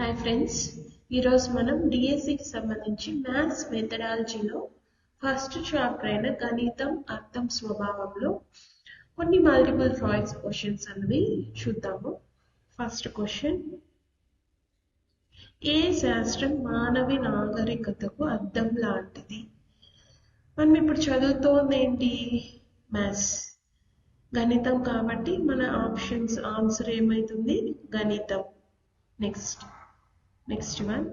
Hi friends, ఈరోజు మనం డిఎస్సికి సంబంధించి మ్యాథ్స్ మెథడాలజీలో ఫస్ట్ చాప్టర్ అయిన గణితం అర్థం స్వభావంలో కొన్ని మల్టిపుల్ చాయిస్ క్వశ్చన్స్ అనేవి చూద్దాము. ఫస్ట్ క్వశ్చన్, ఏ శాస్త్రం మానవ నాగరికతకు అర్థం లాంటిది? మనం ఇప్పుడు చదువుతోంది ఏంటి? మ్యాథ్స్, గణితం. కాబట్టి మన ఆన్సర్ ఏమవుతుంది? గణితం. నెక్స్ట్ వన్,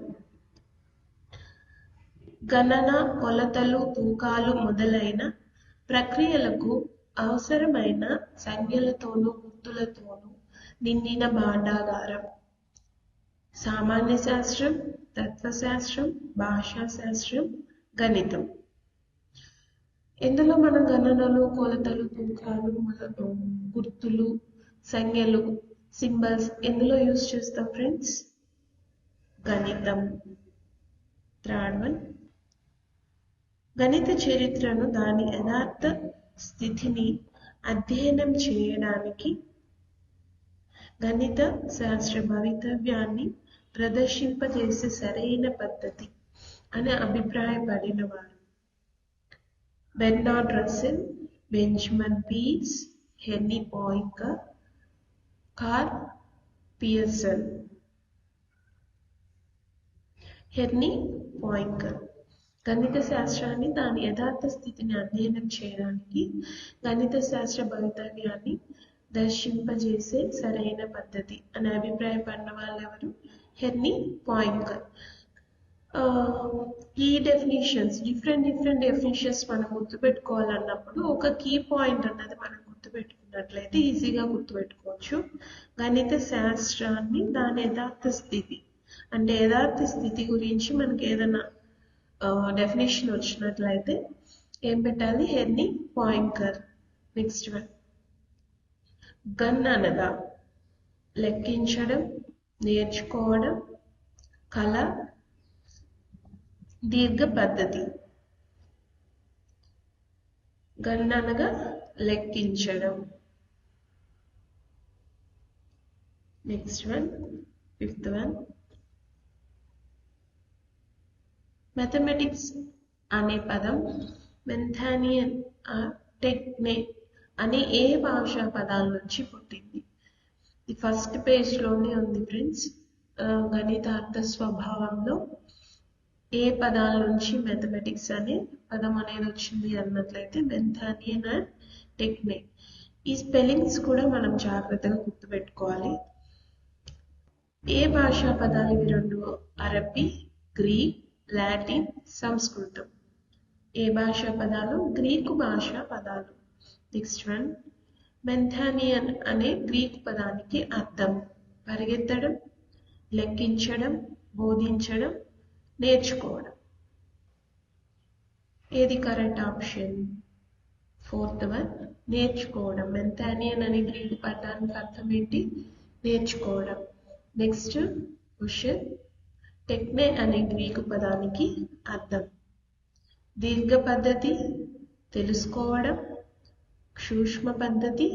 గణన, కొలతలు, తూకాలు మొదలైన ప్రక్రియలకు అవసరమైన సంఖ్యలతోనూ గుర్తులతోనూ నిండిన భాండాగారం. సామాన్య శాస్త్రం, తత్వశాస్త్రం, భాషా శాస్త్రం, గణితం. ఎందులో మనం గణనలు, కొలతలు, తూకాలు, గుర్తులు, సంఖ్యలు, సింబల్స్ ఎందులో యూజ్ చేస్తాం ఫ్రెండ్స్? గణితం. థర్డ్ వన్, గణిత చరిత్రను దాని యథార్థ స్థితిని అధ్యయనం చేయడానికి గణిత శాస్త్ర భవితవ్యాన్ని ప్రదర్శింపజేసే సరైన పద్ధతి అని అభిప్రాయపడినవారు Bernard Russell, Benjamin Peirce, Henri Poincare, Karl Pearson. Henri Poincare గణిత శాస్త్రాన్ని దాని యథార్థ స్థితిని అధ్యయనం చేయడానికి గణిత శాస్త్ర భవితవ్యాన్ని దర్శింపజేసే సరైన పద్ధతి అని అభిప్రాయపడిన వాళ్ళు ఎవరు? Henry Poincaré. ఈ డెఫినేషన్స్, డిఫరెంట్ డెఫినేషన్స్ మనం గుర్తుపెట్టుకోవాలన్నప్పుడు ఒక కీ పాయింట్ అన్నది మనం గుర్తుపెట్టుకున్నట్లయితే ఈజీగా గుర్తుపెట్టుకోవచ్చు. గణిత శాస్త్రాన్ని దాని యథార్థ స్థితి అంటే యథార్థ స్థితి గురించి మనకి ఏదైనా డెఫినేషన్ వచ్చినట్లయితే ఏం పెట్టాలి? Henry Poincaré. Next one, gun అనగా లెక్కించడం, నేర్చుకోవడం, కళ, దీర్ఘ పద్ధతి. గన్ అనగా లెక్కించడం. Next one, fifth one, mathematics అనే పదం మెంథానియన్, టెక్నే అనే ఏ భాషా పదాల నుంచి పుట్టింది? ఇది ఫస్ట్ పేజ్లోనే ఉంది ఫ్రెండ్స్. గణిత అర్థ స్వభావంలో ఏ పదాల నుంచి మ్యాథమెటిక్స్ అనే పదం అనేది వచ్చింది అన్నట్లయితే మెంథానియన్ అండ్ టెక్నే. ఈ స్పెల్లింగ్స్ కూడా మనం జాగ్రత్తగా గుర్తుపెట్టుకోవాలి. ఏ భాషా పదాలు ఇవి రెండు? అరబీ, గ్రీక్, లాటిన్, సంస్కృతం. ఏ భాషా పదాలు? గ్రీకు భాషా పదాలు. నెక్స్ట్ వన్, మెంథానియన్ అనే గ్రీకు పదానికి అర్థం పరిగెత్తడం, లెక్కించడం, బోధించడం, నేర్చుకోవడం. ఏది కరెక్ట్ ఆప్షన్? ఫోర్త్ వన్, నేర్చుకోవడం. మెంథానియన్ అనే గ్రీకు పదానికి అర్థం ఏంటి? నేర్చుకోవడం. నెక్స్ట్ క్వశ్చన్, టెక్నే అనే గ్రీకు పదానికి అర్థం దీర్ఘ పద్ధతి, తెలుసుకోవడం, సూక్ష్మ పద్ధతి,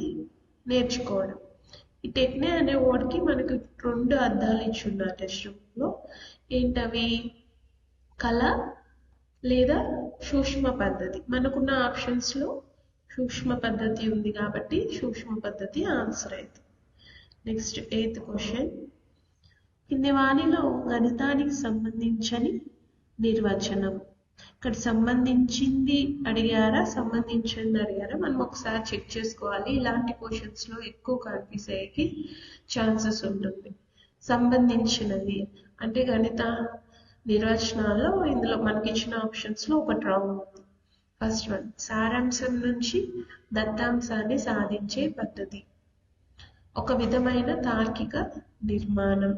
నేర్చుకోవడం. ఈ టెక్నే అనే వర్డ్కి మనకు రెండు అర్థాలు ఇచ్చున్నారు టెక్స్ట్ బుక్లో. ఏంటవి? కళ లేదా సూక్ష్మ పద్ధతి. మనకున్న ఆప్షన్స్లో సూక్ష్మ పద్ధతి ఉంది కాబట్టి సూక్ష్మ పద్ధతి ఆన్సర్ అవుతుంది. నెక్స్ట్ ఎయిత్ క్వశ్చన్, కింది వానిలో గణితానికి సంబంధించని నిర్వచనం. ఇక్కడ సంబంధించింది అడిగారా, సంబంధించింది అడిగారా? మనం ఒకసారి చెక్ చేసుకోవాలి. ఇలాంటి క్వశ్చన్స్ లో ఎక్కువ కన్ఫ్యూజ్ అయ్యేకి ఛాన్సెస్ ఉంటుంది. సంబంధించినది అంటే గణిత నిర్వచనాల్లో ఇందులో మనకి ఇచ్చిన ఆప్షన్స్ లో ఒకటి రాంగ్ ఉంది. ఫస్ట్ వన్, సారాంశం నుంచి దత్తాంశాన్ని సాధించే పద్ధతి, ఒక విధమైన తార్కిక నిర్మాణం.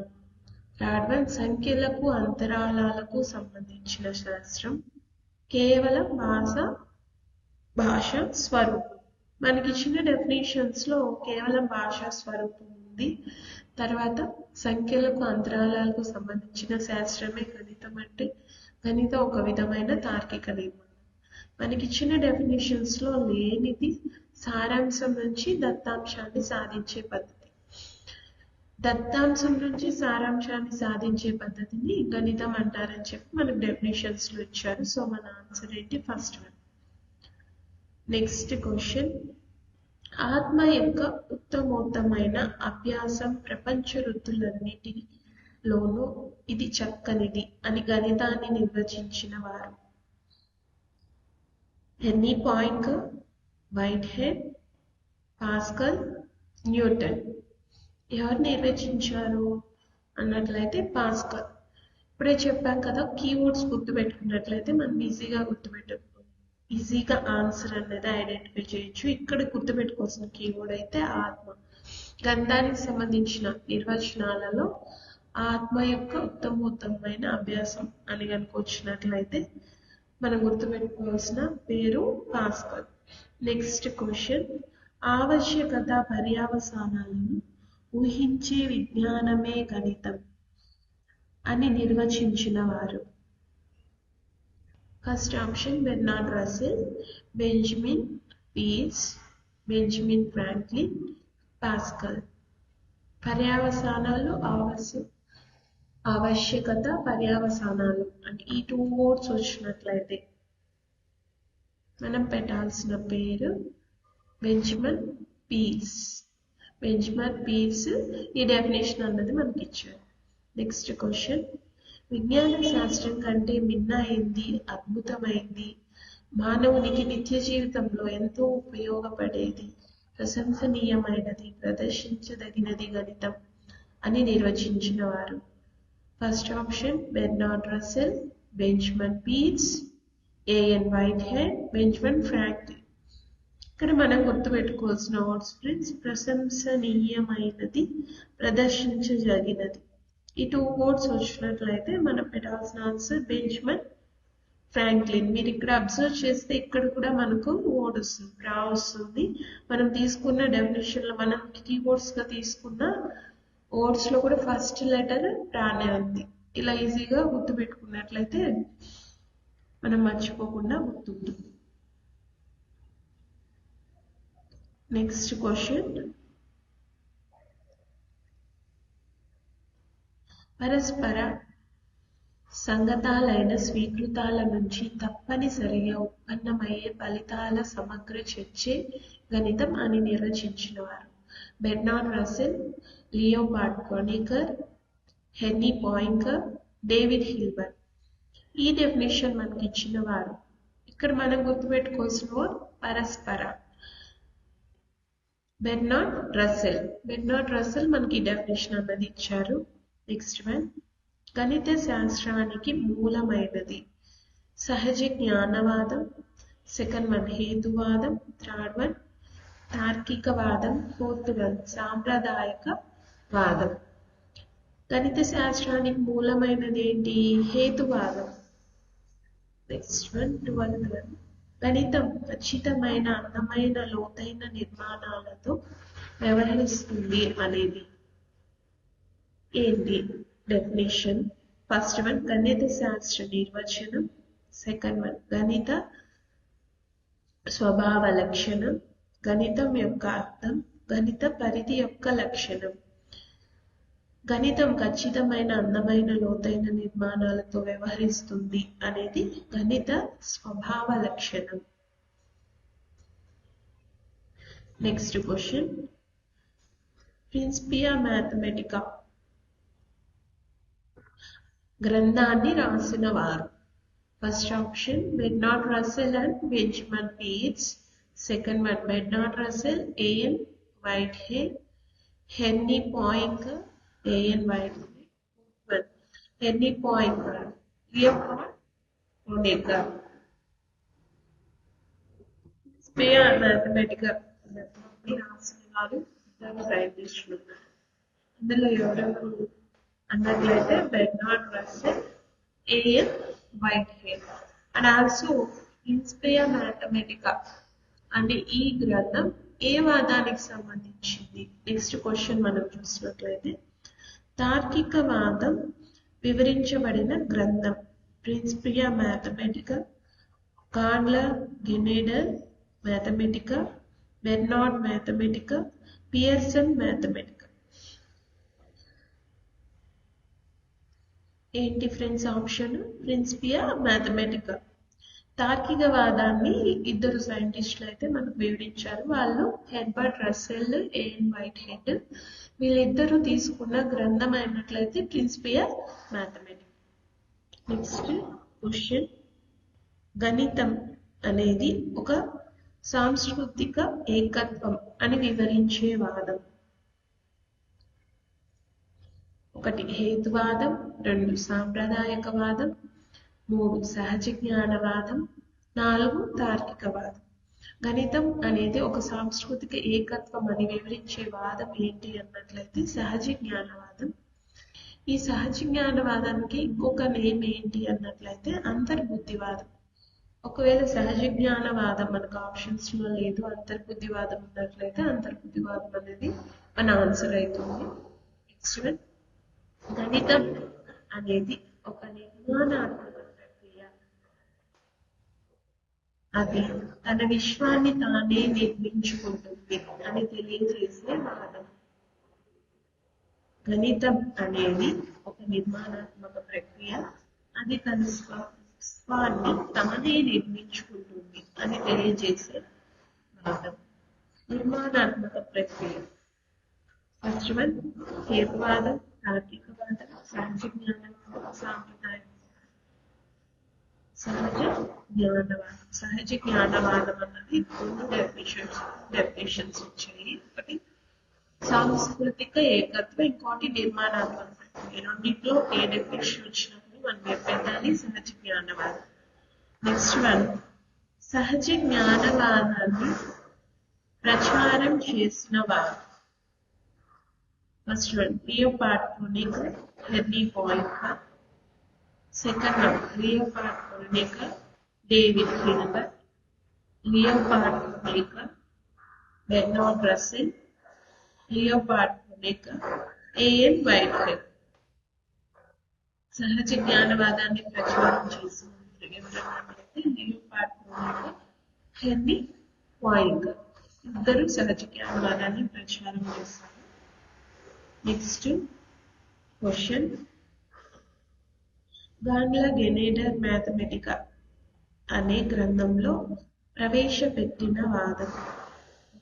థర్డ్ వన్, సంఖ్యలకు అంతరాళాలకు సంబంధించిన శాస్త్రం, కేవలం భాష స్వరూపం. మనకి ఇచ్చిన డెఫినేషన్స్ లో కేవలం భాషా స్వరూపం ఉంది. తర్వాత సంఖ్యలకు అంతరాళాలకు సంబంధించిన శాస్త్రమే గణితం అంటే గణితం ఒక విధమైన తార్కిక నిర్మాణం. మనకి ఇచ్చిన డెఫినేషన్స్ లో లేనిది సారాంశం నుంచి దత్తాంశాన్ని సాధించే పద్ధతి. దత్తాంశం నుంచి సారాంశాన్ని సాధించే పద్ధతిని గణితం అంటారని చెప్పి మనకు డెఫినేషన్స్ లో ఇచ్చారు. సో మన ఆన్సర్ ఏంటి? First one. నెక్స్ట్ క్వశ్చన్, ఆత్మ యొక్క ఉత్తమోత్తమైన అభ్యాసం ప్రపంచ వృత్తులన్నిటిలోనూ ఇది చక్కనిది అని గణితాన్ని నిర్వచించిన వారు? Henri Poincare, Whitehead, Pascal, Newton. ఎవరు నిర్వచించారు అన్నట్లయితే పాస్కల్. ఇప్పుడే చెప్పాం కదా, కీవర్డ్స్ గుర్తుపెట్టుకున్నట్లయితే మనం ఈజీగా ఆన్సర్ అనేది ఐడెంటిఫై చేయొచ్చు. ఇక్కడ గుర్తుపెట్టుకోవాల్సిన కీవర్డ్ అయితే ఆత్మ. గణితానికి సంబంధించిన నిర్వచనాలలో ఆత్మ యొక్క ఉత్తమోత్తమైన అభ్యాసం అని కనుక వచ్చినట్లయితే మనం గుర్తుపెట్టుకోవాల్సిన పేరు పాస్కల్. నెక్స్ట్ క్వశ్చన్, ఆవశ్యకత పర్యవసానాలను ఊహించే విజ్ఞానమే గణితం అని నిర్వచించిన వారు? First option Bernard Russell, Benjamin Peirce, Benjamin Franklin, Pascal. పర్యవసానాలు, ఆవశ్యకత, పర్యవసానాలు అంటే ఈ 2 వర్డ్స్ వచ్చినట్లయితే మనం పెట్టాల్సిన పేరు బెంజమిన్ పీర్స్. బెంజమిన్ పీర్స్ ఈ డెఫినేషన్ అన్నది మనకి ఇచ్చారు. నెక్స్ట్ క్వశ్చన్, విజ్ఞాన శాస్త్రం కంటే భిన్నమైంది, అద్భుతమైంది, మానవునికి నిత్య జీవితంలో ఎంతో ఉపయోగపడేది, ప్రశంసనీయమైనది, ప్రదర్శించదగినది గణితం అని నిర్వచించిన వారు? First option Bernard Russell, Benjamin Peirce, A N Whitehead, Benjamin Franklin. ఇక్కడ మనం గుర్తుపెట్టుకోవాల్సిన వర్డ్స్ ఫ్రెండ్స్, ప్రశంసనీయమైనది, ప్రదర్శించదగినది. ఈ 2 వర్డ్స్ వచ్చినట్లయితే మనం పెట్టాల్సిన ఆన్సర్ బెంజమిన్ ఫ్రాంక్లిన్. మీరు ఇక్కడ అబ్జర్వ్ చేస్తే ఇక్కడ కూడా మనకు వర్డ్ వస్తుంది, ప్రా వస్తుంది. మనం తీసుకున్న డెఫినేషన్ లో మనం కీవర్డ్స్ గా తీసుకున్న వర్డ్స్ లో కూడా ఫస్ట్ లెటర్ ప్రానే ఉంది. ఇలా ఈజీగా గుర్తుపెట్టుకున్నట్లయితే మనం మర్చిపోకుండా గుర్తుంటుంది. నెక్స్ట్ క్వశ్చన్, పరస్పర సంగతాలైన స్వీకృతాల నుంచి తప్పనిసరిగా ఉత్పన్నమయ్యే ఫలితాల సమగ్ర చర్చే గణితం అని నిర్వచించిన వారు? Bernard Russell, Leopold Kronecker, Henri Poincare, David Hilbert. ఈ డెఫినేషన్ మనకి ఇచ్చిన వారు. ఇక్కడ మనం గుర్తుపెట్టుకోవాల్సిన వర్డ్ పరస్పర. బెర్నార్డ్ రస్సెల్ మనకి డెఫినేషన్ అన్నది ఇచ్చారు. నెక్స్ట్ వన్, గణిత శాస్త్రానికి మూలమైనది? సహజ జ్ఞానవాదం, సెకండ్ వన్ హేతువాదం, థర్డ్ వన్ తార్కికవాదం, ఫోర్త్ వన్ సాంప్రదాయక వాదం. గణిత శాస్త్రానికి మూలమైనది ఏంటి? హేతువాదం. నెక్స్ట్ వన్ 12th వన్, గణితం ఖచ్చితమైన, అందమైన, లోతైన నిర్మాణాలతో వ్యవహరిస్తుంది అనేది ఏంటి డెఫినేషన్? ఫస్ట్ వన్ గణిత శాస్త్ర నిర్వచనం, సెకండ్ వన్ గణిత స్వభావ లక్షణం, గణితం యొక్క అర్థం, గణిత పరిధి యొక్క లక్షణం. గణితం ఖచ్చితమైన, అందమైన, లోతైన నిర్మాణాలతో వ్యవహరిస్తుంది అనేది గణిత స్వభావ లక్షణం. నెక్స్ట్ క్వశ్చన్, ప్రిన్సిపియా మ్యాథమెటికా గ్రంథాన్ని రాసిన వారు? First option Bernard Russell and Benjamin Peirce, second one Bernard Russell, AN Whitehead, Henri Poincare, AN Whitehead, Henri Poincare, Leopold Kronecker. Principia Mathematica రాసిన వారు సైంటిస్టులు. అందులో ఎవరెవరు అన్నట్లయితే Bernard Russell, AN Whitehead. And also Principia Mathematica అంటే ఈ గ్రంథం ఏ వాదానికి సంబంధించింది? నెక్స్ట్ క్వశ్చన్ మనం చూసినట్లయితే తార్కికవాదం వివరించబడిన గ్రంథం. Principia Mathematica, Karl Godel Mathematica, Bernard Mathematica, Pearson Mathematica. ఏంటి ఫ్రెండ్స్ ఆప్షన్? Principia Mathematica. తార్కికవాదాన్ని ఇద్దరు సైంటిస్టులు అయితే మనకు వివరించారు. వాళ్ళు Herbert Russell, AN Whitehead. వీళ్ళిద్దరూ తీసుకున్న గ్రంథం అయినట్లయితే ప్రిన్సిపియా మ్యాథమెటికా. నెక్స్ట్ క్వశ్చన్, గణితం అనేది ఒక సాంస్కృతిక ఏకత్వం అని వివరించే వాదం. 1 హేతువాదం, 2 సాంప్రదాయకవాదం, 3 సహజ జ్ఞానవాదం, 4 తార్కికవాదం. గణితం అనేది ఒక సాంస్కృతిక ఏకత్వం అని వివరించే వాదం ఏంటి అన్నట్లయితే సహజ జ్ఞానవాదం. ఈ సహజ జ్ఞానవాదానికి ఇంకొక నేమ్ ఏంటి అన్నట్లయితే అంతర్బుద్ధివాదం. ఒకవేళ సహజ జ్ఞానవాదం మనకు ఆప్షన్స్ లో లేదు, అంతర్బుద్ధివాదం ఉన్నట్లయితే అంతర్బుద్ధివాదం అనేది మన ఆన్సర్ అవుతుంది. నెక్స్ట్ వన్, గణితం అనేది ఒక నిర్మాణాత్మక ప్రక్రియ. అది తన విశ్వాన్ని తానే నిర్మించుకుంటుంది అని తెలియజేసే వాదం. గణితం అనేది ఒక నిర్మాణాత్మక ప్రక్రియ. అది తన స్వాన్ని తానే నిర్మించుకుంటుంది అని తెలియజేసే వాదం. నిర్మాణాత్మక ప్రక్రియ. ఫస్ట్ వన్ హేతువాదం, తార్కికవాదం, సహజ జ్ఞానవాదం, సాంప్రదాయవాదం. సహజ జ్ఞానవాదం. సహజ జ్ఞానవాదం అన్నది 2 డెఫినేషన్స్ వచ్చాయి. ఒకటి సాంస్కృతిక ఏకత్వం, ఇంకోటి నిర్మాణాత్మక ప్రక్రియ. రెండింటిలో ఏ డెఫినేషన్ వచ్చినప్పుడు మనం పెట్టాలి సహజ జ్ఞానవాదం. నెక్స్ట్ వన్, సహజ జ్ఞానవాదాన్ని ప్రచారం చేసిన వారు. ఫస్ట్ వన్ లియోపార్డ్ క్రోనికర్, హెర్నీ Poincare. Second one Leopold Kronecker, David Hilbert. Leopold Kronecker, Bernard Russell. Leopold Kronecker, AN Whitehead. సహజ జ్ఞానవాదాన్ని ప్రచారం చేసిన ఎవరన్నట్లయితే లియోపార్డ్ క్రోనికర్, హెర్నీ పాయింకర్. ఇద్దరు సహజ జ్ఞానవాదాన్ని ప్రచారం చేస్తారు. నెక్స్ట్ క్వశ్చన్, గాండ్ల గెనెడర్ మ్యాథమెటికా అనే గ్రంథంలో ప్రవేశపెట్టిన వాదం.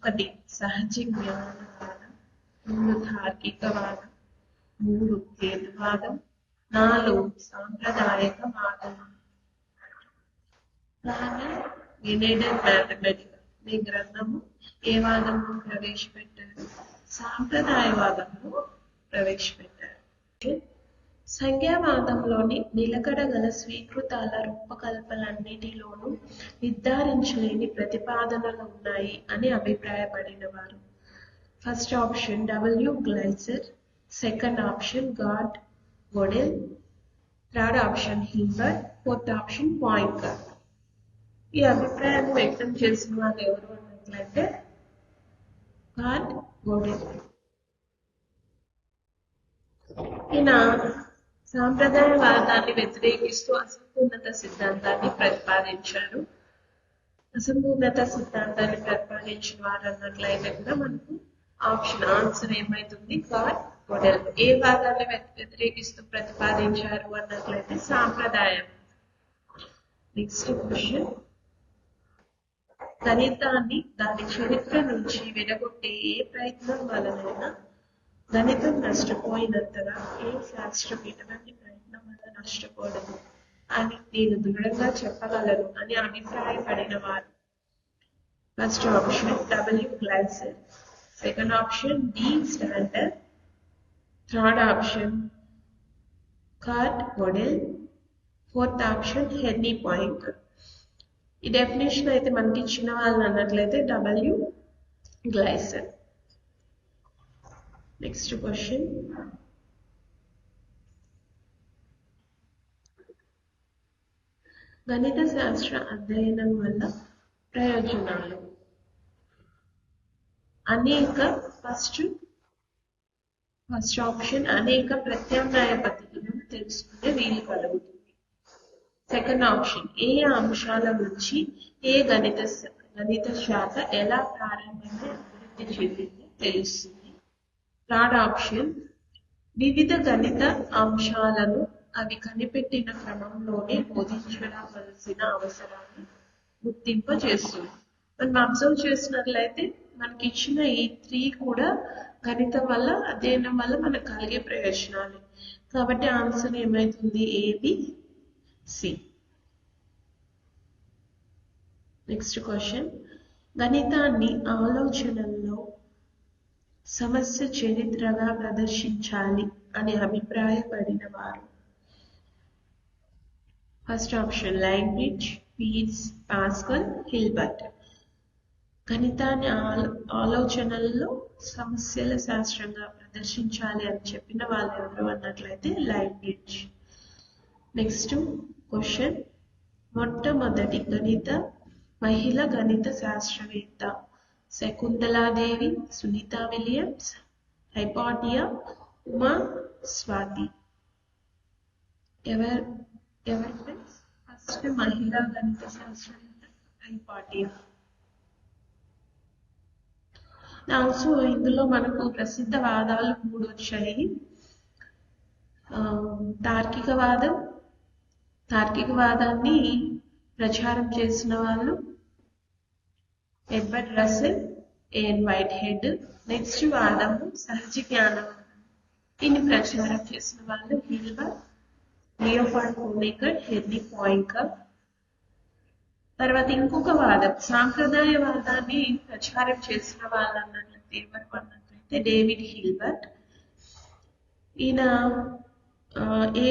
1 సహజ జ్ఞానవాదం, 2 తార్కికవాదం, 3 హేతువాదం, 4 సాంప్రదాయకవాదం. గాండ్ల గెనెడర్ మ్యాథమెటికా అనే గ్రంథము ఏ వాదంలో ప్రవేశపెట్టారు? సాంప్రదాయవాదంలో ప్రవేశపెట్టారు. సంఖ్యావాదంలోని నిలకడగల స్వీకృతాల రూపకల్పనలన్నిటిలోనూ నిర్ధారించలేని ప్రతిపాదనలు ఉన్నాయి అని అభిప్రాయపడిన వారు. First option W Glaser, second option Kurt Godel, third option Hilbert, fourth option Poincare. ఈ అభిప్రాయాన్ని వ్యక్తం చేసిన వాళ్ళు ఎవరు అన్నట్లయితే గార్డ్ గొడెల్. ఈయన సాంప్రదాయవాదాన్ని వ్యతిరేకిస్తూ అసంపూర్ణత సిద్ధాంతాన్ని ప్రతిపాదించారు. అసంపూర్ణత సిద్ధాంతాన్ని ప్రతిపాదించిన వారు అన్నట్లయితే కూడా మనకు ఆన్సర్ ఏమైతుంది? Gourd Godel. ఏ వాదాన్ని వ్యతిరేకిస్తూ ప్రతిపాదించారు అన్నట్లయితే సాంప్రదాయం. నెక్స్ట్ క్వశ్చన్, గణితాన్ని దాని చరిత్ర నుంచి విడగొట్టే ఏ ప్రయత్నం వలనైనా గణితం నష్టపోయినంతగా ఏ శాస్త్రం ఎటువంటి ప్రయత్నం వల్ల నష్టపోవడదు అని నేను దృఢంగా చెప్పగలను అని అభిప్రాయపడిన వారు. First option W Glaser, second option D Stander, third option Kurt Godel, fourth option హెర్నీ పాయింకర్. ఈ డెఫినేషన్ అయితే మనకి ఇచ్చిన వాళ్ళు అన్నట్లయితే డబ్ల్యూ గ్లైసర్. నెక్స్ట్ క్వశ్చన్, గణిత శాస్త్ర అధ్యయనం వల్ల ప్రయోజనాలు. ఫస్ట్ ఆప్షన్ అనేక ప్రత్యామ్నాయ పద్ధతులను తెలుసుకునే వీలు కలుగుతుంది. సెకండ్ ఆప్షన్ ఏ అంశాల నుంచి ఏ గణిత శాఖ ఎలా ప్రారంభమై అభివృద్ధి చెందిందో తెలుస్తుంది. థర్డ్ ఆప్షన్ వివిధ గణిత అంశాలను అవి కనిపెట్టిన క్రమంలోనే బోధించవలసిన అవసరాన్ని గుర్తింపజేస్తుంది. మనం అబ్జర్వ్ చేసినట్లయితే మనకి ఇచ్చిన ఈ 3 కూడా గణితం వల్ల అధ్యయనం వల్ల మనకు కలిగే ప్రయోజనాలు. కాబట్టి ఆన్సర్ ఏమైతుంది? ABC. నెక్స్ట్ క్వశ్చన్, గణితాన్ని ఆలోచనల్లో సమస్య చరిత్రగా ప్రదర్శించాలి అని అభిప్రాయపడిన వారు. First option Leibniz, Peirce, Pascal, Hilbert. గణితాన్ని ఆలోచనల్లో సమస్యల శాస్త్రంగా ప్రదర్శించాలి అని చెప్పిన వాళ్ళు ఎవరు అన్నట్లయితే లైబ్నిజ్. నెక్స్ట్ క్వశ్చన్, మొట్టమొదటి మహిళ గణిత శాస్త్రవేత్త. Shakuntala Devi, Sunitha Williams, Hypatia, Uma Swathi. ఎవరు ఫ్రెండ్స్? ఫస్ట్ మహిళా గణిత శాస్త్రవేత్త హైపాటియా. ఆల్సో ఇందులో మనకు ప్రసిద్ధ వాదాలు 3 వచ్చాయి. తార్కికవాదాన్ని ప్రచారం చేసిన వాళ్ళు Edward Russell, AN Whitehead. Next వాదము సహజ జ్ఞానవాదం. దీన్ని ప్రచారం చేసిన వాళ్ళు Hilbert, Leopold Kronecker, Henri Poincare. తర్వాత ఇంకొక వాదం సాంప్రదాయవాదాన్ని ప్రచారం చేసిన వాళ్ళు అన్నట్లయితే ఎవరు అన్నట్లయితే డేవిడ్ హిల్బర్ట్. ఈయన ఏ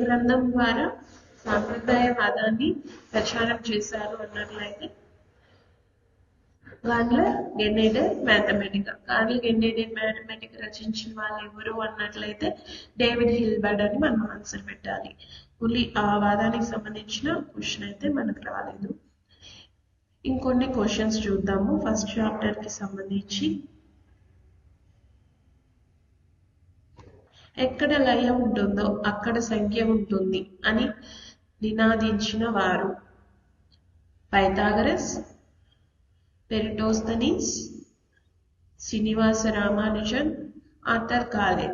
గ్రంథం ద్వారా సాంప్రదాయవాదాన్ని ప్రచారం చేశారు అన్నట్లయితే కార్ల్ గెన్నేడర్ మ్యాథమెటికా. కార్ల్ గెన్నేడర్ మ్యాథమెటికా రచించిన వాళ్ళు ఎవరు అన్నట్లయితే డేవిడ్ హిల్బర్ట్ అని మనం ఆన్సర్ పెట్టాలి. ఓన్లీ ఆ వాదానికి సంబంధించిన క్వశ్చన్ అయితే మనకు రాలేదు. ఇంకొన్ని క్వశ్చన్స్ చూద్దాము. ఫస్ట్ చాప్టర్ కి సంబంధించి ఎక్కడ లయ ఉంటుందో అక్కడ సంఖ్య ఉంటుంది అని నినాదించిన వారు పైథాగరస్, పెరిటోస్తనీస్, శ్రీనివాస రామానుజన్, ఆర్థర్ కాలే.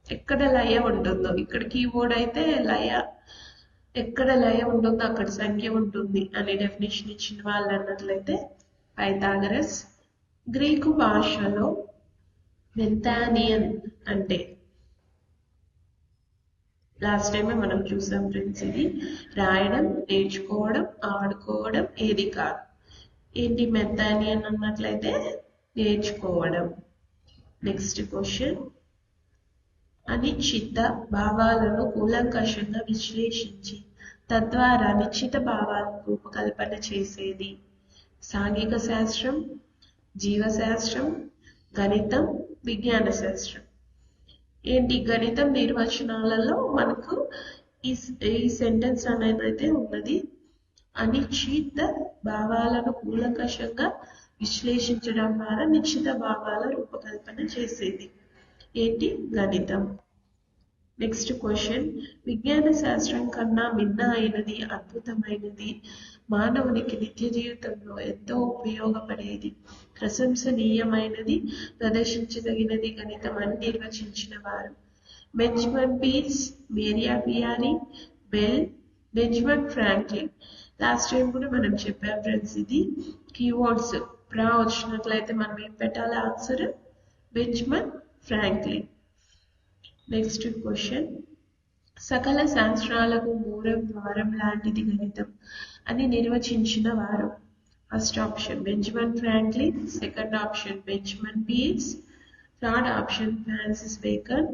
ఎక్కడ లయ ఉంటుందో, ఇక్కడ కీవర్డ్ అయితే లయ, ఎక్కడ లయ ఉంటుందో అక్కడ సంఖ్య ఉంటుంది అనే డెఫినేషన్ ఇచ్చిన వాళ్ళు అన్నట్లయితే పైథాగరస్. గ్రీకు భాషలో మెంథానియన్ అంటే లాస్ట్ టైమే మనం చూసాం ఫ్రెండ్స్. ఇది రాయడం, నేర్చుకోవడం, ఆడుకోవడం ఏది కాదు. ఏంటి మెంథానియన్ అన్నట్లయితే నేర్చుకోవడం. నెక్స్ట్ క్వశ్చన్, అనిశ్చిత భావాలను కూలంకషంగా విశ్లేషించి తద్వారా నిశ్చిత భావాలను రూపకల్పన చేసేది సాంఘిక శాస్త్రం, జీవశాస్త్రం, గణితం, విజ్ఞాన శాస్త్రం. ఏంటి గణితం నిర్వచనాలలో మనకు ఈ సెంటెన్స్ అనేది అయితే ఉన్నది. అనిశ్చిత భావాలను కూలంకషంగా విశ్లేషించడం ద్వారా నిశ్చిత భావాల రూపకల్పన చేసేది ఏంటి? గణితం. నెక్స్ట్ క్వశ్చన్, విజ్ఞాన శాస్త్రం కన్నా భిన్న అయినది, అద్భుతమైనది, మానవునికి నిత్య జీవితంలో ఎంతో ఉపయోగపడేది, ప్రశంసనీయమైనది, ప్రదర్శించదగినది గణితం అని నిర్వచించిన వారు Benjamin Peirce, Maria Peano, Bell, Benjamin Franklin. Last time కూడా మనం చెప్పాం ఫ్రెండ్స్. ఇది కీవర్డ్స్ వచ్చినట్లయితే మనం ఏం పెట్టాలి? Answer Benjamin Franklin. Next question, సకల శాస్త్రాలకు మూలం ద్వారం లాంటిది గణితం అని నిర్వచించిన వారు first option Benjamin Franklin, second option Benjamin peers, third option Francis bacon,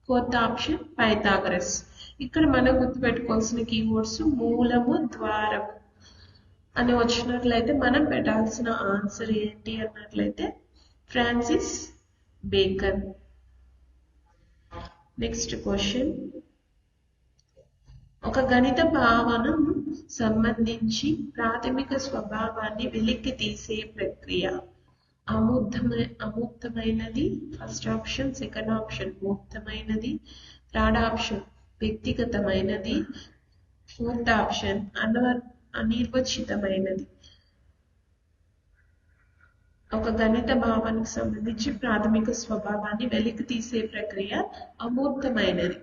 fourth option Pythagoras. ఇక్కడ మనం గుర్తుపెట్టుకోవాల్సిన కీవర్డ్స్ మూలము, ద్వారము అని వచ్చినట్లయితే మనం పెట్టాల్సిన ఆన్సర్ ఏంటి అన్నట్లయితే ఫ్రాన్సిస్ బేకన్. నెక్స్ట్ క్వశ్చన్, ఒక గణిత భావనం సంబంధించి ప్రాథమిక స్వభావాన్ని వెలికి తీసే ప్రక్రియ అమూర్తమైనది ఫస్ట్ ఆప్షన్, సెకండ్ ఆప్షన్ మూర్తమైనది, థర్డ్ ఆప్షన్ వ్యక్తిగతమైనది, ఫోర్త్ ఆప్షన్ అనిర్వచితమైనది. ఒక గణిత భావనకు సంబంధించి ప్రాథమిక స్వభావాన్ని వెలికి తీసే ప్రక్రియ అమూర్తమైనది.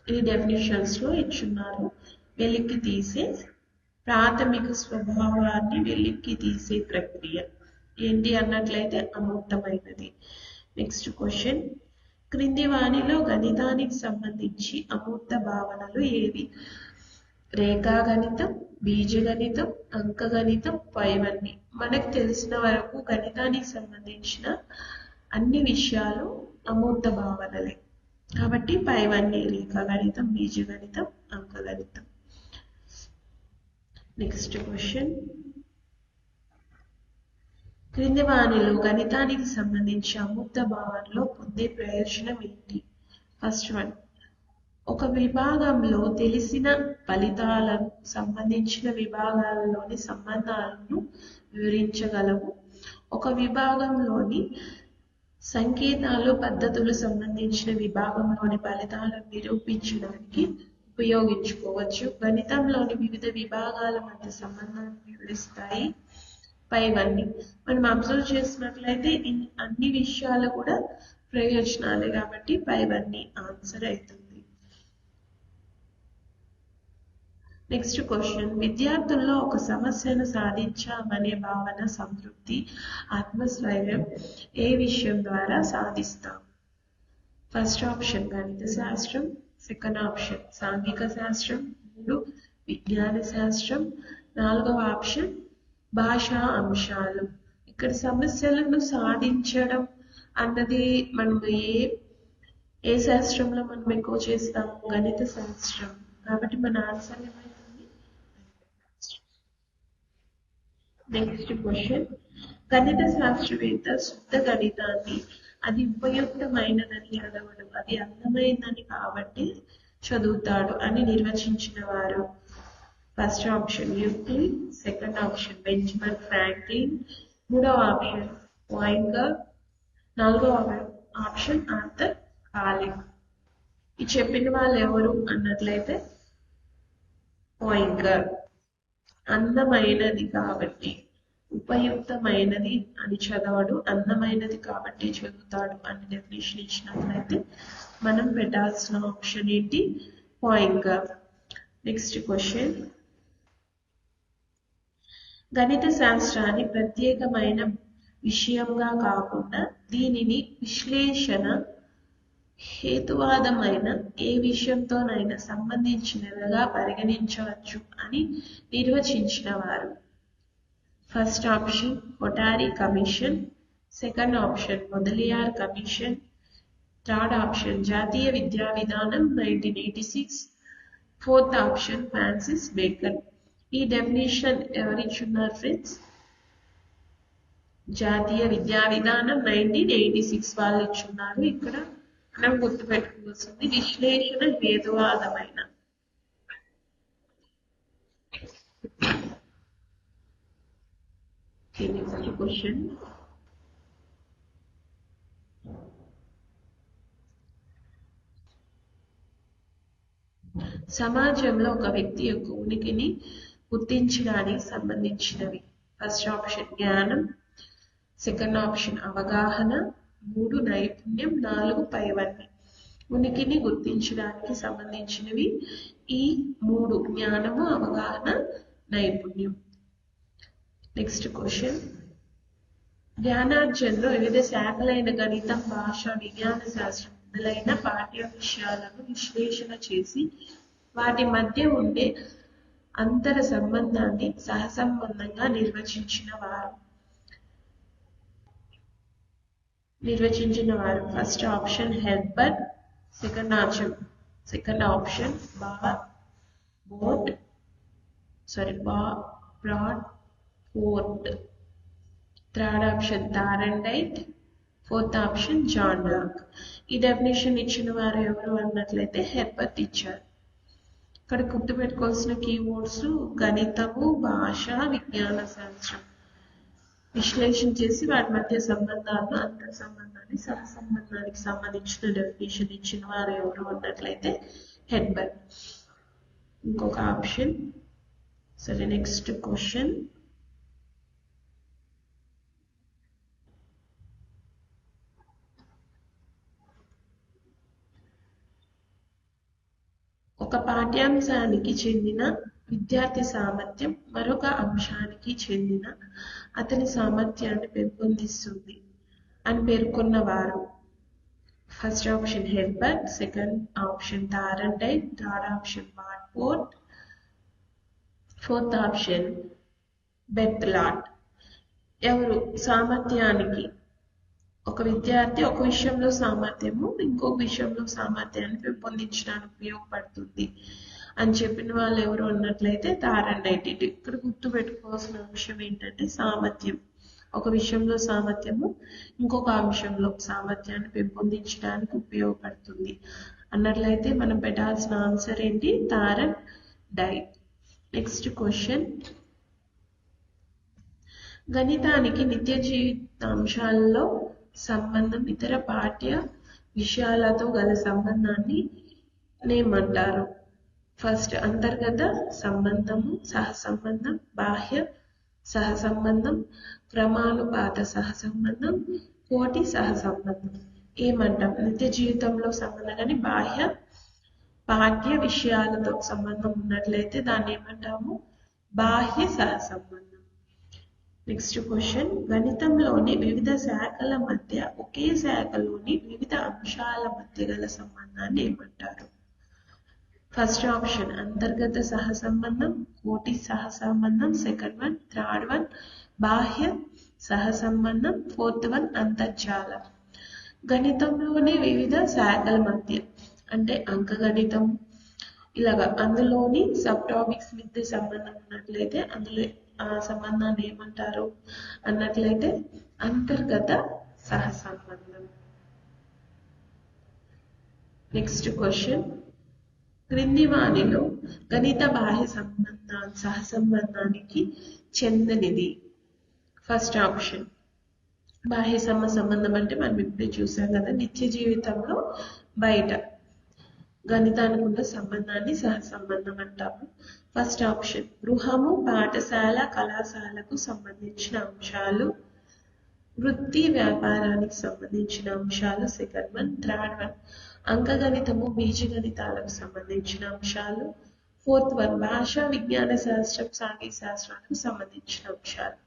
ఇది డెఫినిషన్స్ లో ఇచ్చున్నారు. వెలికి తీసే ప్రాథమిక స్వభావాన్ని వెలికి తీసే ప్రక్రియ ఏంటి అన్నట్లయితే అమూర్తమైనది. నెక్స్ట్ క్వశ్చన్, క్రింది వానిలో గణితానికి సంబంధించి అమూర్త భావనలు ఏవి? రేఖాగణితం, బీజగణితం, అంకగణితం, పైవన్నీ. మనకు తెలిసిన వరకు గణితానికి సంబంధించిన అన్ని విషయాలు అమూర్త భావనలే కాబట్టి పైవన్నీ రేఖాగణితం, బీజగణితం, అంకగణితం. నెక్స్ట్ క్వశ్చన్, క్రింది వానిలో గణితానికి సంబంధించి అమూర్త భావనలో పొందే ప్రయోజనం ఏంటి? ఫస్ట్ వన్, ఒక విభాగంలో తెలిసిన ఫలితాలకు సంబంధించిన విభాగాలలోని సంబంధాలను వివరించగలవు. ఒక విభాగంలోని సంకేతాలు పద్ధతులు సంబంధించిన విభాగంలోని ఫలితాలను నిరూపించడానికి ఉపయోగించుకోవచ్చు. గణితంలోని వివిధ విభాగాల మధ్య సంబంధాన్ని వివరిస్తాయి పైవన్నీ. మనం అబ్జర్వ్ చేసినట్లయితే అన్ని విషయాలు కూడా ప్రయోజనాలే కాబట్టి పైవన్నీ ఆన్సర్ అవుతుంది. నెక్స్ట్ క్వశ్చన్, విద్యార్థుల్లో ఒక సమస్యను సాధించామనే భావన, సంతృప్తి, ఆత్మస్థైర్యం ఏ విషయం ద్వారా సాధిస్తాం? ఫస్ట్ ఆప్షన్ గణిత శాస్త్రం, సెకండ్ ఆప్షన్ సాంఘిక శాస్త్రం, 3 విజ్ఞాన శాస్త్రం, 4వ ఆప్షన్ భాషా అంశాలు. ఇక్కడ సమస్యలను సాధించడం అన్నది మనం ఏ శాస్త్రంలో మనం ఎక్కువ చేస్తాము? గణిత శాస్త్రం. కాబట్టి మన ఆన్సర్ ఏమైతుంది? నెక్స్ట్ క్వశ్చన్, గణిత శాస్త్రవేత్త శుద్ధ గణితాన్ని అది ఉపయుక్తమైనదని చదవడు, అది అందమైనదని కాబట్టి చదువుతాడు అని నిర్వచించిన వారు? First option Euclid, second option Benjamin Franklin, 3వ ఆప్షన్ పాయింకర్, 4వ ఆప్షన్ ఆర్థర్ కాలిక్. ఈ చెప్పిన వాళ్ళు ఎవరు అన్నట్లయితే పాయింకర్. అందమైనది కాబట్టి ఉపయుక్తమైనది అని చదవడు, అందమైనది కాబట్టి చదువుతాడు అని డెఫినేషన్ ఇచ్చినట్లయితే మనం పెట్టాల్సిన ఆప్షన్ ఏంటి? పాయింకర్. నెక్స్ట్ క్వశ్చన్, గణిత శాస్త్రాన్ని ప్రత్యేకమైన విషయంగా కాకుండా దీనిని విశ్లేషణ హేతువాదమైన ఏ విషయంతోనైనా సంబంధించినదిగా పరిగణించవచ్చు అని నిర్వచించిన వారు? First option Kothari commission, second option Mudaliar commission, third option జాతీయ విద్యా విధానం 1986, ఫోర్త్ ఆప్షన్ ఫ్రాన్సిస్ బేకన్. ఈ డెఫినేషన్ ఎవరిచ్చున్నారు ఫ్రెండ్స్? జాతీయ విద్యా విధానం 1986 వాళ్ళు ఇచ్చున్నారు. ఇక్కడ మనం గుర్తుపెట్టుకోవాల్సింది విశ్లేషణ హేతువాదమైన. నెక్స్ట్ క్వశ్చన్, సమాజంలో ఒక వ్యక్తి యొక్క ఉనికిని గుర్తించడానికి సంబంధించినవి? ఫస్ట్ ఆప్షన్ జ్ఞానం, సెకండ్ ఆప్షన్ అవగాహన, 3 నైపుణ్యం, 4 పైవన్నీ. ఉనికిని గుర్తించడానికి సంబంధించినవి ఈ 3: జ్ఞానము, అవగాహన, నైపుణ్యం. నెక్స్ట్ క్వశ్చన్, జ్ఞానార్జనలో వివిధ శాఖలైన గణితం, భాష, విజ్ఞాన శాస్త్రం మొదలైన పాఠ్య విషయాలను విశ్లేషణ చేసి వాటి మధ్య ఉండే అంతర సంబంధాన్ని సహసంబంధంగా నిర్వచించిన వారు? First option Herbert, second option Bradford, third option Thorndike, fourth option John Locke. ఈ డెఫినేషన్ ఇచ్చిన వారు ఎవరు అన్నట్లయితే హెర్బర్ట్ ఇచ్చారు. ఇక్కడ గుర్తుపెట్టుకోవాల్సిన కీవర్డ్స్ గణితము, భాష, విజ్ఞాన శాస్త్రం. విశ్లేషణ చేసి వాటి మధ్య సంబంధాలను, అంతర సంబంధాన్ని, సహసంబంధానికి సంబంధించిన డెఫినేషన్ ఇచ్చిన వారు ఎవరు అన్నట్లయితే హెర్బర్ట్. ఇంకొక ఆప్షన్. సరే, నెక్స్ట్ క్వశ్చన్, ఒక పాఠ్యాంశానికి చెందిన విద్యార్థి సామర్థ్యం మరొక అంశానికి చెందిన అతని సామర్థ్యాన్ని పెంపొందిస్తుంది అని పేర్కొన్నవారు. First option Herbert, second option Thorndike, third option Bradford, fourth option Bertalot. ఎవరు సామర్థ్యానికి, ఒక విద్యార్థి ఒక విషయంలో సామర్థ్యము ఇంకొక విషయంలో సామర్థ్యాన్ని పెంపొందించడానికి ఉపయోగపడుతుంది అని చెప్పిన వాళ్ళు ఎవరు అన్నట్లయితే థారండైట్. ఇక్కడ గుర్తుపెట్టుకోవాల్సిన అంశం ఏంటంటే సామర్థ్యం, ఒక విషయంలో సామర్థ్యము ఇంకొక అంశంలో సామర్థ్యాన్ని పెంపొందించడానికి ఉపయోగపడుతుంది అన్నట్లయితే మనం పెట్టాల్సిన ఆన్సర్ ఏంటి? థారండైట్. నెక్స్ట్ క్వశ్చన్, గణితానికి నిత్య జీవిత అంశాలలో సంబంధం ఇతర పాఠ్య విషయాలతో గల సంబంధాన్ని ఏమంటారు? ఫస్ట్ అంతర్గత సంబంధము, సహసంబంధం, బాహ్య సహసంబంధం, క్రమానుపాత సహసంబంధం, కోటి సహసంబంధం. ఏమంటాం? నిత్య జీవితంలో సంబంధం కానీ పాఠ్య విషయాలతో సంబంధం ఉన్నట్లయితే దాన్ని ఏమంటాము? బాహ్య సహసంబంధం. నెక్స్ట్ క్వశ్చన్, గణితంలోని వివిధ శాఖల మధ్య ఒకే శాఖలోని వివిధ అంశాల మధ్య గల సంబంధాన్ని ఏమంటారు? ఫస్ట్ ఆప్షన్ అంతర్గత సహసంబంధం, కోటి సహసంబంధం, సెకండ్ వన్, థర్డ్ వన్ బాహ్య సహసంబంధం, ఫోర్త్ వన్ అంతర్జాలం. గణితంలోని వివిధ శాఖల మధ్య అంటే అంకగణితం ఇలాగా అందులోని సబ్ టాపిక్స్ మధ్య సంబంధం ఉన్నట్లయితే అందులో ఆ సంబంధాన్ని ఏమంటారు అన్నట్లయితే అంతర్గత సహసంబంధం. నెక్స్ట్ క్వశ్చన్, క్రింది వానిలో గణిత బాహ్య సహసంబంధానికి చెందినది? ఫస్ట్ ఆప్షన్ బాహ్య సంబంధం అంటే మనం ఇప్పుడే చూసాం కదా, నిత్య జీవితంలో బయట గణితానికి ఉన్న సంబంధాన్ని సహసంబంధం అంటాము. ఫస్ట్ ఆప్షన్ గృహము, పాఠశాల, కళాశాలకు సంబంధించిన అంశాలు, వృత్తి వ్యాపారానికి సంబంధించిన అంశాలు, సెకండ్ వన్. థర్డ్ వన్ అంకగణితము, బీజగణితాలకు సంబంధించిన అంశాలు, ఫోర్త్ వన్ భాషా విజ్ఞాన శాస్త్రం, సాంఘిక శాస్త్రాలకు సంబంధించిన అంశాలు.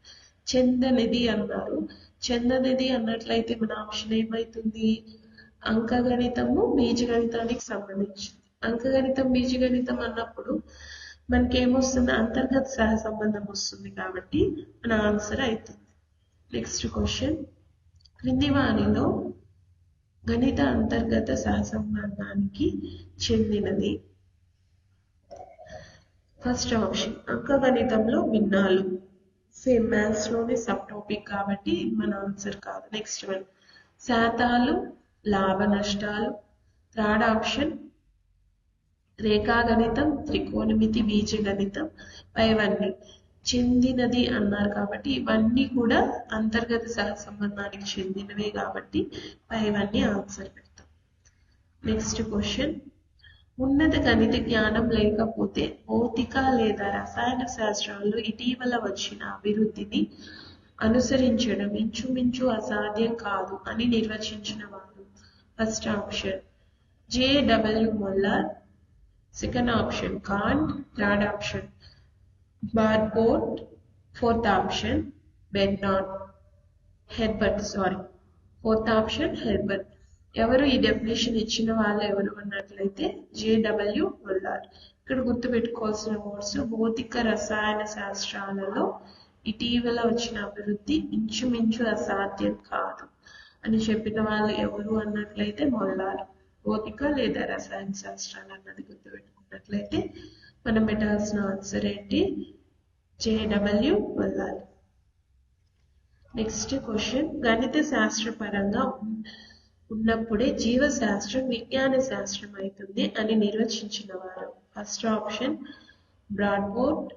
చెందనిది అన్నారు. చెందనిది అన్నట్లయితే మన ఆప్షన్ ఏమైతుంది? అంకగణితము, బీజగణితానికి సంబంధించింది. అంకగణితం, బీజగణితం అన్నప్పుడు మనకి ఏమొస్తుంది? అంతర్గత సహసంబంధం వస్తుంది కాబట్టి మన ఆన్సర్ అవుతుంది. నెక్స్ట్ క్వశ్చన్, క్రింది వానిలో గణిత అంతర్గత సహసంబంధానికి చెందినది? ఫస్ట్ ఆప్షన్ అంకగణితంలో భిన్నాలు. సేమ్ మ్యాథ్స్ లోనే సబ్ టాపిక్ కాబట్టి మన ఆన్సర్ కాదు. నెక్స్ట్ వన్ శాతాలు, లాభ నష్టాలు. థర్డ్ ఆప్షన్ రేఖాగణితం, త్రికోణమితి, బీజగణితం. పైవన్నీ చెందినది అన్నారు కాబట్టి ఇవన్నీ కూడా అంతర్గత సహసంబంధానికి చెందినవే కాబట్టి పైవన్నీ ఆన్సర్ పెడతాం. నెక్స్ట్ క్వశ్చన్, ఉన్నత గణిత జ్ఞానం లేకపోతే భౌతిక లేదా రసాయన శాస్త్రాల్లో ఇటీవల వచ్చిన అభివృద్ధిని అనుసరించడం ఇంచుమించు అసాధ్యం కాదు అని నిర్వచించిన వారు? First option JW Moller, second option Kant, third option Bradford, fourth option fourth option Herbert. ఎవరు ఈ డెఫినేషన్ ఇచ్చిన వాళ్ళు ఎవరు అన్నట్లయితే జేడబ్ల్యూ మొల్లర్. ఇక్కడ గుర్తుపెట్టుకోవాల్సిన వర్డ్స్ భౌతిక రసాయన శాస్త్రాలలో ఇటీవల వచ్చిన అభివృద్ధి ఇంచుమించు అసాధ్యం కాదు అని చెప్పిన వాళ్ళు ఎవరు అన్నట్లయితే మొల్లర్. భౌతిక లేదా రసాయన శాస్త్రాలు అన్నది గుర్తుపెట్టుకున్నట్లయితే మనం పెట్టాల్సిన ఆన్సర్ ఏంటి? JW Müller. నెక్స్ట్ క్వశ్చన్, గణిత శాస్త్రపరంగా ఉన్నప్పుడే జీవశాస్త్రం విజ్ఞాన శాస్త్రం అవుతుంది అని నిర్వచించిన వారు? First option Bradford,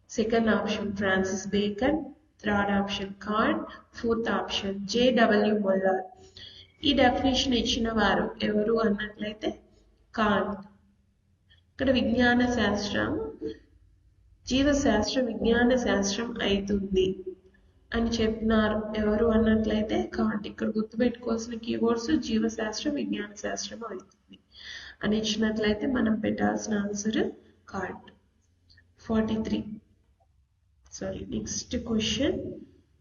second option Francis Bacon, third option Kant, fourth option JW Moller. ఈ డెఫినేషన్ ఇచ్చిన వారు ఎవరు అన్నట్లయితే కాంట్. ఇక్కడ విజ్ఞాన శాస్త్రం జీవశాస్త్రం విజ్ఞాన శాస్త్రం అవుతుంది అని చెప్పినారు ఎవరు అన్నట్లయితే కాంట్. ఇక్కడ గుర్తుపెట్టుకోవాల్సిన కీవర్డ్స్ జీవశాస్త్రం విజ్ఞాన శాస్త్రం అవుతుంది అని ఇచ్చినట్లయితే మనం పెట్టాల్సిన ఆన్సర్ కార్డ్. 43. Next question.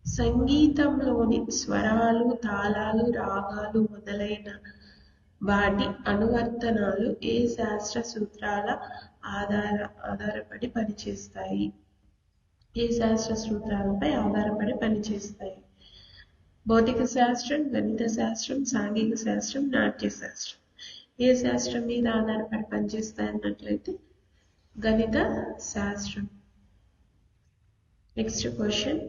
సంగీతంలోని స్వరాలు, తాళాలు, రాగాలు మొదలైన వాటి అనువర్తనాలు ఏ శాస్త్ర సూత్రాల ఆధారపడి పనిచేస్తాయి? ఏ శాస్త్ర సూత్రాలపై ఆధారపడి పనిచేస్తాయి? భౌతిక శాస్త్రం, గణిత శాస్త్రం, సాంఘిక శాస్త్రం, నాట్య శాస్త్రం. ఏ శాస్త్రం మీద ఆధారపడి పనిచేస్తాయి అన్నట్లయితే గణిత శాస్త్రం. Next question.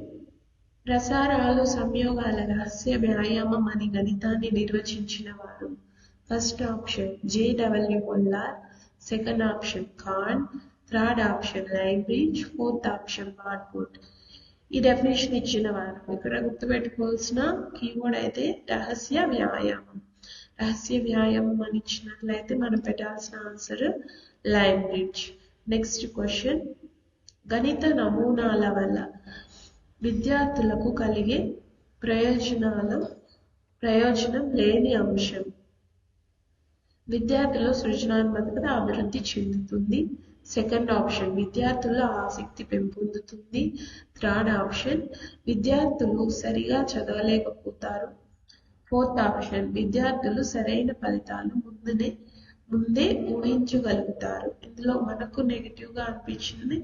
ప్రసారాలు సంయోగాల రహస్య వ్యాయామం అని గణితాన్ని నిర్వచించిన వారు? First option J.W. Mollar, second option Khan, third option Leibniz, fourth option Bradford. ఈ డెఫినేషన్ ఇచ్చిన వారు ఇక్కడ గుర్తుపెట్టుకోవాల్సిన కీవర్డ్ అయితే రహస్య వ్యాయామం. రహస్య వ్యాయామం అని ఇచ్చినట్లయితే మనం పెట్టాల్సిన ఆన్సర్ లైబ్రిడ్జ్. Next question. గణిత నమూనాల వల్ల విద్యార్థులకు కలిగే ప్రయోజనం లేని అంశం? విద్యార్థుల సృజనాత్మకత అభివృద్ధి చెందుతుంది. సెకండ్ ఆప్షన్ విద్యార్థుల ఆసక్తి పెంపొందుతుంది. థర్డ్ ఆప్షన్ విద్యార్థులు సరిగా చదవలేకపోతారు. ఫోర్త్ ఆప్షన్ విద్యార్థులు సరైన ఫలితాలు ముందే ఊహించగలుగుతారు. ఇందులో మనకు నెగిటివ్ గా అనిపించింది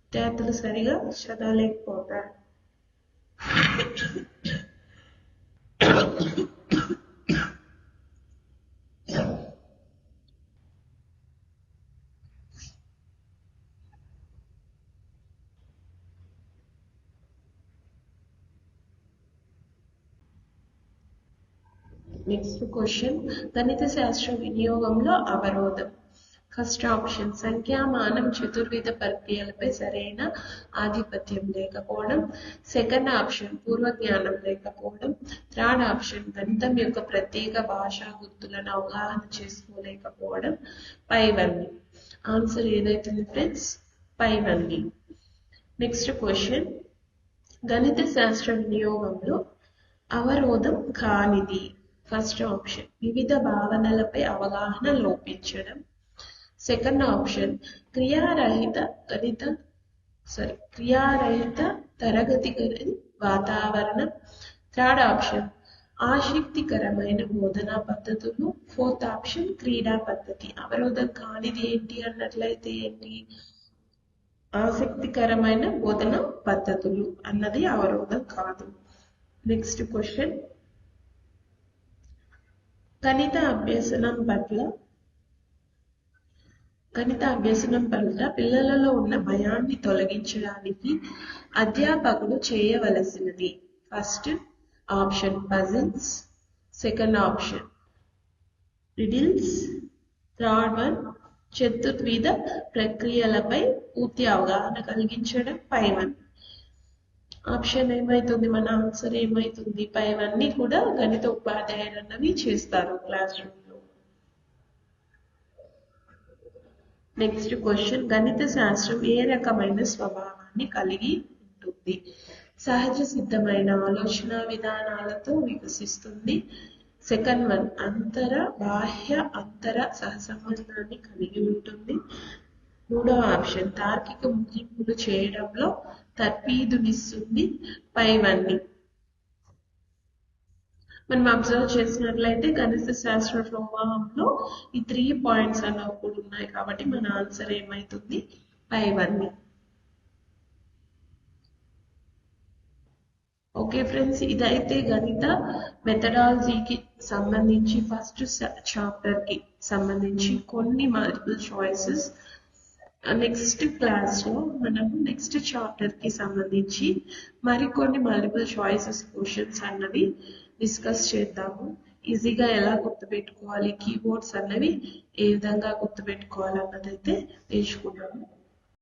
విద్యార్థులు సరిగా చదవలేకపోతారు. Next question. గణిత శాస్త్ర వినియోగంలో అవరోధం. ఫస్ట్ ఆప్షన్ సంఖ్యామానం చతుర్విధ ప్రక్రియలపై సరైన ఆధిపత్యం లేకపోవడం. సెకండ్ ఆప్షన్ పూర్వజ్ఞానం లేకపోవడం. థర్డ్ ఆప్షన్ గణితం యొక్క ప్రత్యేక భాషా గుర్తులను అవగాహన చేసుకోలేకపోవడం. పైవన్నీ. ఆన్సర్ ఏదైతుంది ఫ్రెండ్స్? పైవన్నీ. Next question. గణిత శాస్త్ర వినియోగంలో అవరోధం కానిది. ఫస్ట్ ఆప్షన్ వివిధ భావనలపై అవగాహన లోపించడం. సెకండ్ ఆప్షన్ క్రియారహిత తరగతి వాతావరణం. థర్డ్ ఆప్షన్ ఆసక్తికరమైన బోధనా పద్ధతులు. ఫోర్త్ ఆప్షన్ క్రీడా పద్ధతి. అవరోధం కానిది ఏంటి అన్నట్లయితే ఏంటి? ఆసక్తికరమైన బోధనా పద్ధతులు అన్నది అవరోధం కాదు. Next question. గణిత అభ్యసనం పట్ల పిల్లలలో ఉన్న భయాన్ని తొలగించడానికి అధ్యాపకుడు చేయవలసినది. First option puzzles. Second option riddles. Third one చతుర్విధ ప్రక్రియలపై పూర్తి అవగాహన కలిగించడం. పైవన్. ఆప్షన్ ఏమైతుంది? మన ఆన్సర్ ఏమైతుంది? పైవన్నీ కూడా గణిత ఉపాధ్యాయులు అన్నవి చేస్తారు క్లాస్ రూమ్ లో. Next question. గణిత శాస్త్రం ఏ రకమైన స్వభావాన్ని కలిగి ఉంటుంది? సహజ సిద్ధమైన ఆలోచన విధానాలతో వికసిస్తుంది. సెకండ్ వన్ బాహ్య అంతర సహసంబంధాన్ని కలిగి ఉంటుంది. మూడవ ఆప్షన్ తార్కిక ముగింపులు చేయడంలో తర్ఫీదునిస్తుంది. పైవన్నీ. మనం అబ్జర్వ్ చేసినట్లయితే గణిత శాస్త్ర స్వభావంలో ఈ 3 పాయింట్స్ అన్నవి కూడా ఉన్నాయి కాబట్టి మన ఆన్సర్ ఏమైతుంది? పైవన్నీ. ఓకే ఫ్రెండ్స్, ఇదైతే గణిత మెథడాలజీకి సంబంధించి ఫస్ట్ చాప్టర్ కి సంబంధించి కొన్ని మల్టిపుల్ చాయిసెస్. నెక్స్ట్ క్లాస్ లో మనము నెక్స్ట్ చాప్టర్ కి సంబంధించి మరికొన్ని మల్టిపుల్ చాయిసెస్ క్వశ్చన్స్ అన్నవి డిస్కస్ చేద్దాము. ఈజీగా ఎలా గుర్తుపెట్టుకోవాలి, కీబోర్డ్స్ అన్నవి ఏ విధంగా గుర్తుపెట్టుకోవాలి అన్నదైతే నేర్చుకున్నాము.